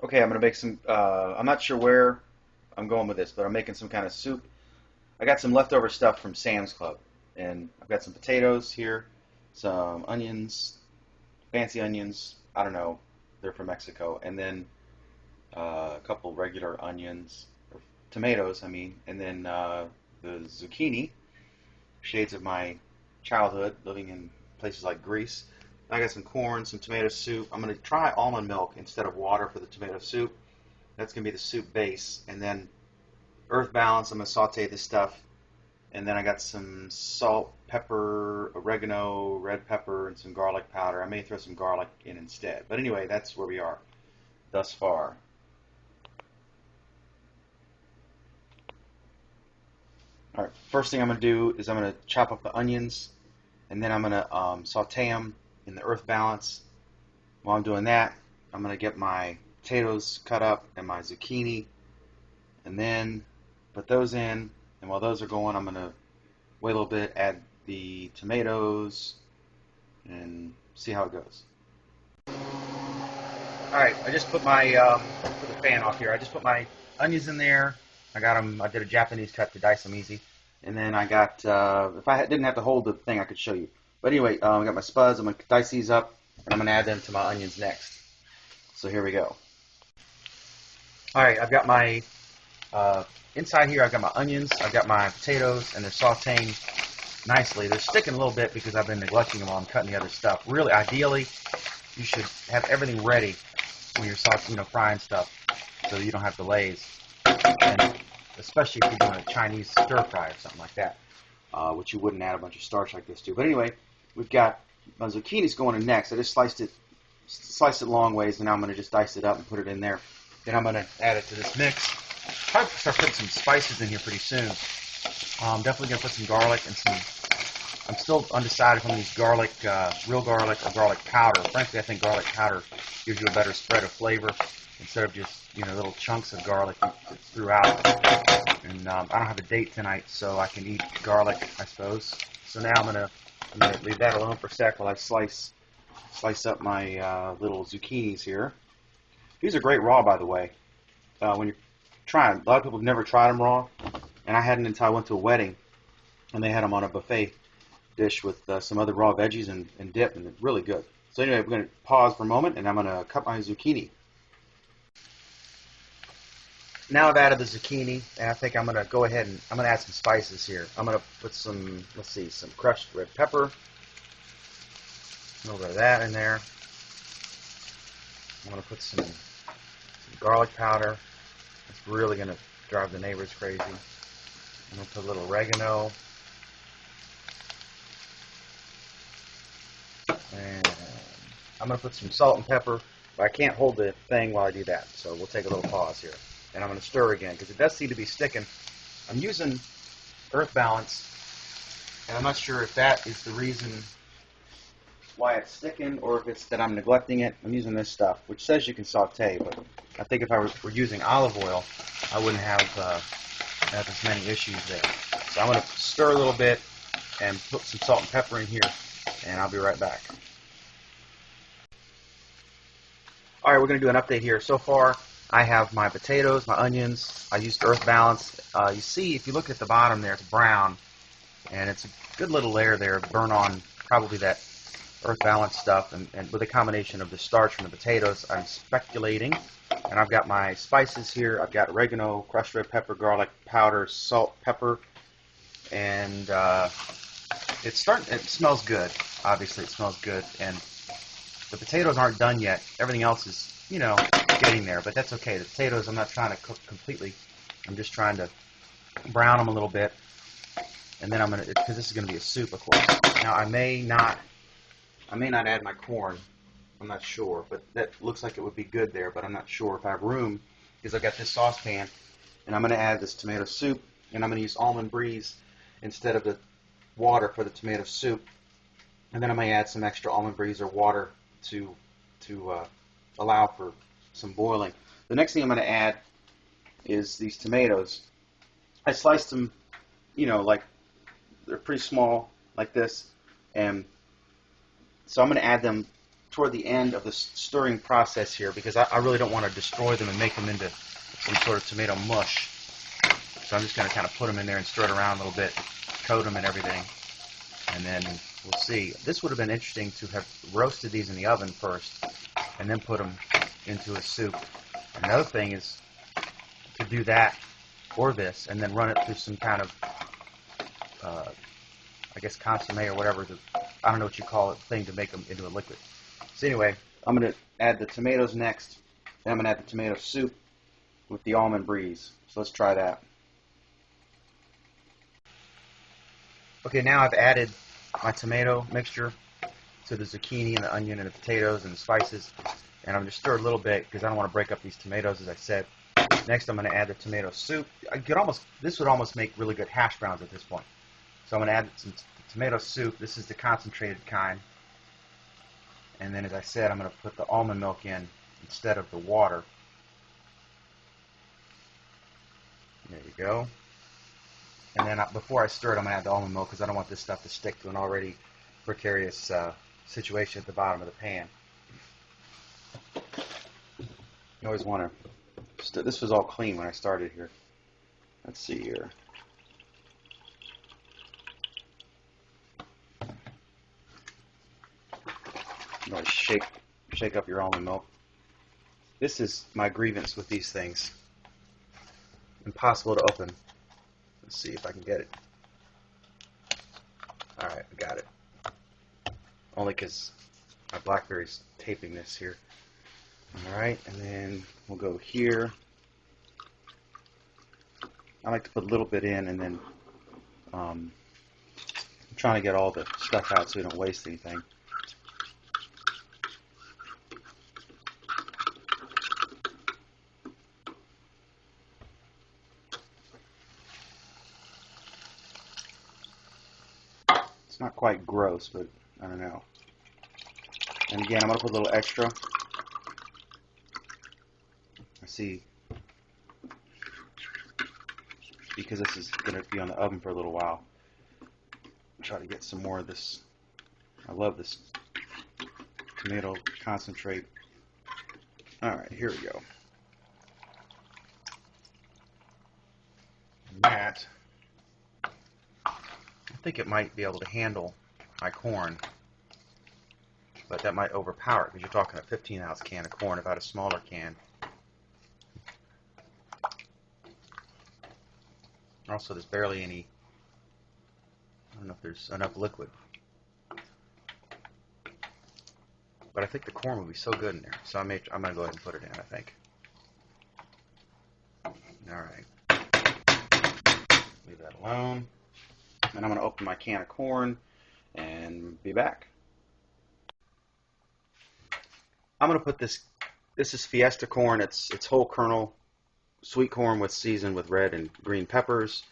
Okay, I'm gonna make some. I'm not sure where I'm going with this, but I'm making some kind of soup. I got some leftover stuff from Sam's Club, and I've got some potatoes here, some onions, fancy onions. I don't know, they're from Mexico, and then a couple regular onions, or tomatoes, I mean, and then the zucchini, shades of my childhood, living in places like Greece. I got some corn, some tomato soup. I'm going to try almond milk instead of water for the tomato soup. That's going to be the soup base. And then earth balance, I'm going to saute this stuff. And then I got some salt, pepper, oregano, red pepper, and some garlic powder. I may throw some garlic in instead. But anyway, that's where we are thus far. All right, first thing I'm going to do is I'm going to chop up the onions, and then I'm going to saute them in the earth balance. While I'm doing that, I'm going to get my potatoes cut up and my zucchini, and then put those in. And while those are going, I'm going to wait a little bit, add the tomatoes, and see how it goes. All right, I just put my put the fan off here. I just put my onions in there. I got them. I did a Japanese cut to dice them easy. And then I got, if I didn't have to hold the thing, I could show you. But anyway, I got my spuds. I'm going to dice these up, and I'm going to add them to my onions next. So here we go. All right, I've got my, inside here, I've got my onions, I've got my potatoes, and they're sauteing nicely. They're sticking a little bit because I've been neglecting them while I'm cutting the other stuff. Really, ideally, you should have everything ready when you're frying stuff so that you don't have delays. And especially if you're doing a Chinese stir fry or something like that, which you wouldn't add a bunch of starch like this to. But anyway, we've got my zucchini's going in next. I just sliced it long ways, and now I'm going to just dice it up and put it in there. Then I'm going to add it to this mix. Probably start putting some spices in here pretty soon. I'm definitely going to put some garlic and some. I'm still undecided if I'm going to use garlic, real garlic, or garlic powder. Frankly, I think garlic powder gives you a better spread of flavor instead of just little chunks of garlic throughout. And I don't have a date tonight, so I can eat garlic, I suppose. So now I'm gonna leave that alone for a sec while I slice up my little zucchinis here. These are great raw, by the way. When you're trying, a lot of people have never tried them raw, and I hadn't until I went to a wedding, and they had them on a buffet dish with some other raw veggies and dip, and they're really good. So anyway, we're going to pause for a moment, and I'm going to cut my zucchini. Now I've added the zucchini, and I think I'm going to go ahead and I'm going to add some spices here. I'm going to put some, some crushed red pepper. A little bit of that in there. I'm going to put some garlic powder. It's really going to drive the neighbors crazy. I'm going to put a little oregano. And I'm going to put some salt and pepper, but I can't hold the thing while I do that, so we'll take a little pause here. And I'm going to stir again, because it does seem to be sticking. I'm using earth balance, and I'm not sure if that is the reason why it's sticking, or if it's that I'm neglecting it. I'm using this stuff, which says you can saute, but I think if I were using olive oil, I wouldn't have as many issues there. So I'm going to stir a little bit, and put some salt and pepper in here, and I'll be right back. All right, we're going to do an update here. So far, I have my potatoes, my onions. I used earth balance. You see, if you look at the bottom there, it's brown, and it's a good little layer there of burn on probably that earth balance stuff, and with a combination of the starch from the potatoes, I'm speculating. And I've got my spices here. I've got oregano, crushed red pepper, garlic powder, salt, pepper, and it smells good. Obviously, it smells good, and the potatoes aren't done yet. Everything else is, getting there, but that's okay. The potatoes, I'm not trying to cook completely. I'm just trying to brown them a little bit, and then I'm gonna, because this is gonna be a soup, of course. Now I may not add my corn. I'm not sure, but that looks like it would be good there. But I'm not sure if I have room, because I've got this saucepan, and I'm gonna add this tomato soup, and I'm gonna use almond breeze instead of the water for the tomato soup, and then I may add some extra almond breeze or water to allow for some boiling. The next thing I'm going to add is these tomatoes. I sliced them, like they're pretty small, like this, and so I'm going to add them toward the end of the stirring process here because I really don't want to destroy them and make them into some sort of tomato mush. So I'm just going to kind of put them in there and stir it around a little bit, coat them and everything, and then we'll see. This would have been interesting to have roasted these in the oven first and then put them into a soup. Another thing is to do that or this and then run it through some kind of, I guess, consomme or whatever, I don't know what you call it, thing to make them into a liquid. So anyway, I'm going to add the tomatoes next. Then I'm going to add the tomato soup with the almond breeze. So let's try that. Okay, now I've added my tomato mixture to the zucchini and the onion and the potatoes and the spices. And I'm going to stir a little bit because I don't want to break up these tomatoes, as I said. Next, I'm going to add the tomato soup. This would almost make really good hash browns at this point. So I'm going to add some tomato soup. This is the concentrated kind. And then, as I said, I'm going to put the almond milk in instead of the water. There you go. And then before I stir it, I'm going to add the almond milk because I don't want this stuff to stick to an already precarious situation at the bottom of the pan. You always want to... This was all clean when I started here. Let's see here. You always shake up your almond milk. This is my grievance with these things. Impossible to open. Let's see if I can get it. Alright, I got it. Only because my BlackBerry's taping this here. Alright, and then we'll go here. I like to put a little bit in and then I'm trying to get all the stuff out so we don't waste anything. It's not quite gross, but I don't know. And again, I'm going to put a little extra. I see, because this is going to be on the oven for a little while, try to get some more of this. I love this tomato concentrate. Alright, here we go. And that, I think it might be able to handle my corn, but that might overpower it because you're talking a 15-ounce can of corn. If I had a smaller can. Also, there's barely any, I don't know if there's enough liquid. But I think the corn will be so good in there. So I'm going to go ahead and put it in, I think. Alright. Leave that alone. And I'm going to open my can of corn and be back. I'm going to put this is Fiesta corn. It's whole kernel. Sweet corn seasoned with red and green peppers.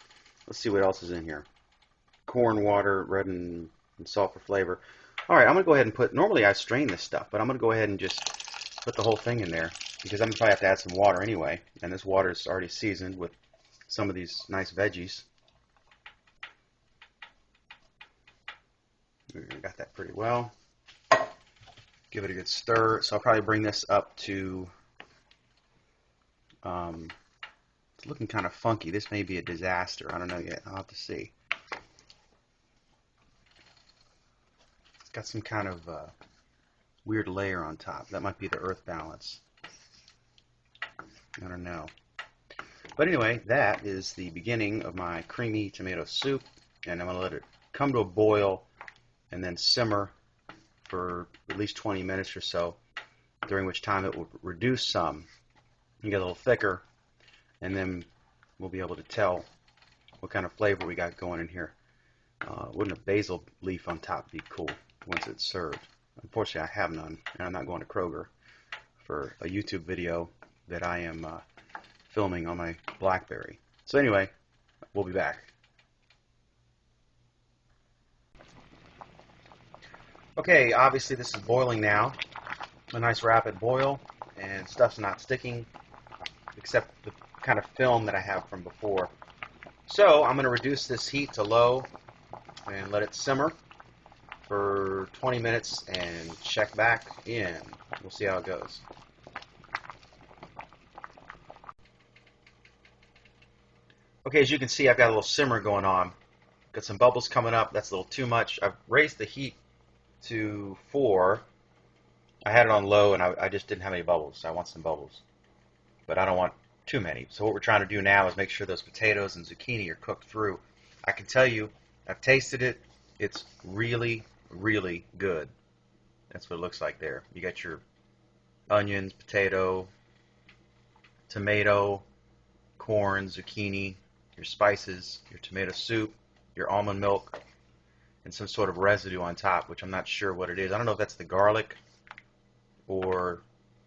Let's see what else is in here. Corn water, red and salt for flavor. Alright, I'm going to go ahead and put... Normally I strain this stuff, but I'm going to go ahead and just put the whole thing in there. Because I'm going to probably have to add some water anyway. And this water is already seasoned with some of these nice veggies. Got that pretty well. Give it a good stir. So I'll probably bring this up to... it's looking kind of funky. This may be a disaster. I don't know yet. I'll have to see. It's got some kind of weird layer on top. That might be the earth balance. I don't know. But anyway, that is the beginning of my creamy tomato soup. And I'm going to let it come to a boil and then simmer for at least 20 minutes or so, during which time it will reduce some and get a little thicker, and then we'll be able to tell what kind of flavor we got going in here. Wouldn't a basil leaf on top be cool once it's served? Unfortunately, I have none, and I'm not going to Kroger for a YouTube video that I am filming on my BlackBerry. So anyway, we'll be back. Okay, obviously this is boiling now. A nice rapid boil, and stuff's not sticking, except the kind of film that I have from before. So I'm going to reduce this heat to low and let it simmer for 20 minutes and check back in. We'll see how it goes. Okay, as you can see, I've got a little simmer going on. Got some bubbles coming up. That's a little too much. I've raised the heat to 4. I had it on low, and I just didn't have any bubbles. I want some bubbles, but I don't want too many. So what we're trying to do now is make sure those potatoes and zucchini are cooked through. I can tell you, I've tasted it. It's really, really good. That's what it looks like there. You got your onions, potato, tomato, corn, zucchini, your spices, your tomato soup, your almond milk, and some sort of residue on top, which I'm not sure what it is. I don't know if that's the garlic or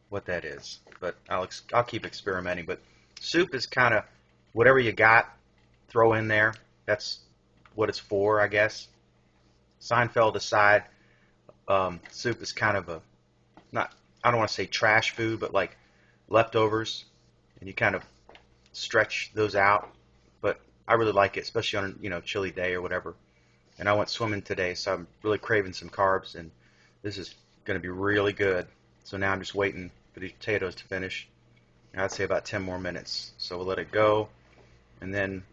what that is, but I'll keep experimenting. But soup is kind of whatever you got, throw in there. That's what it's for, I guess. Seinfeld aside, soup is kind of I don't want to say trash food, but like leftovers, and you kind of stretch those out. But I really like it, especially on a chilly day or whatever. And I went swimming today, so I'm really craving some carbs, and this is going to be really good. So now I'm just waiting for these potatoes to finish. I'd say about 10 more minutes. So we'll let it go, and then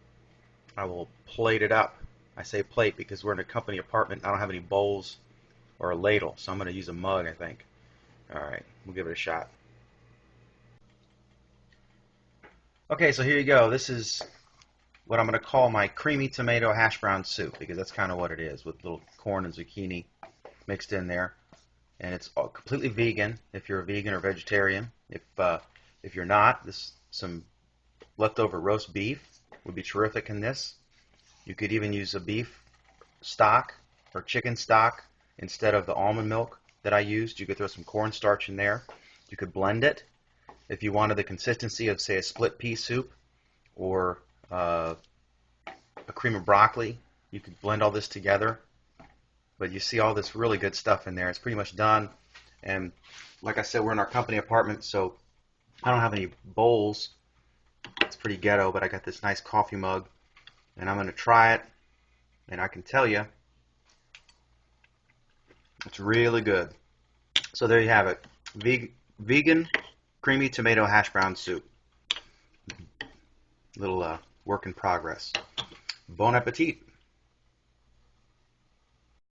I will plate it up. I say plate because we're in a company apartment. I don't have any bowls or a ladle, so I'm going to use a mug, I think. All right, we'll give it a shot. Okay, so here you go. This is what I'm going to call my creamy tomato hash brown soup, because that's kind of what it is, with little corn and zucchini mixed in there. And it's all completely vegan if you're a vegan or vegetarian. If you're not, some leftover roast beef would be terrific in this. You could even use a beef stock or chicken stock instead of the almond milk that I used. You could throw some cornstarch in there. You could blend it if you wanted the consistency of, say, a split pea soup or a cream of broccoli. You could blend all this together. But you see all this really good stuff in there. It's pretty much done. And like I said, we're in our company apartment, so I don't have any bowls. It's pretty ghetto, but I got this nice coffee mug, and I'm going to try it. And I can tell you, it's really good. So there you have it. Vegan creamy tomato hash brown soup. Little work in progress. Bon appetit.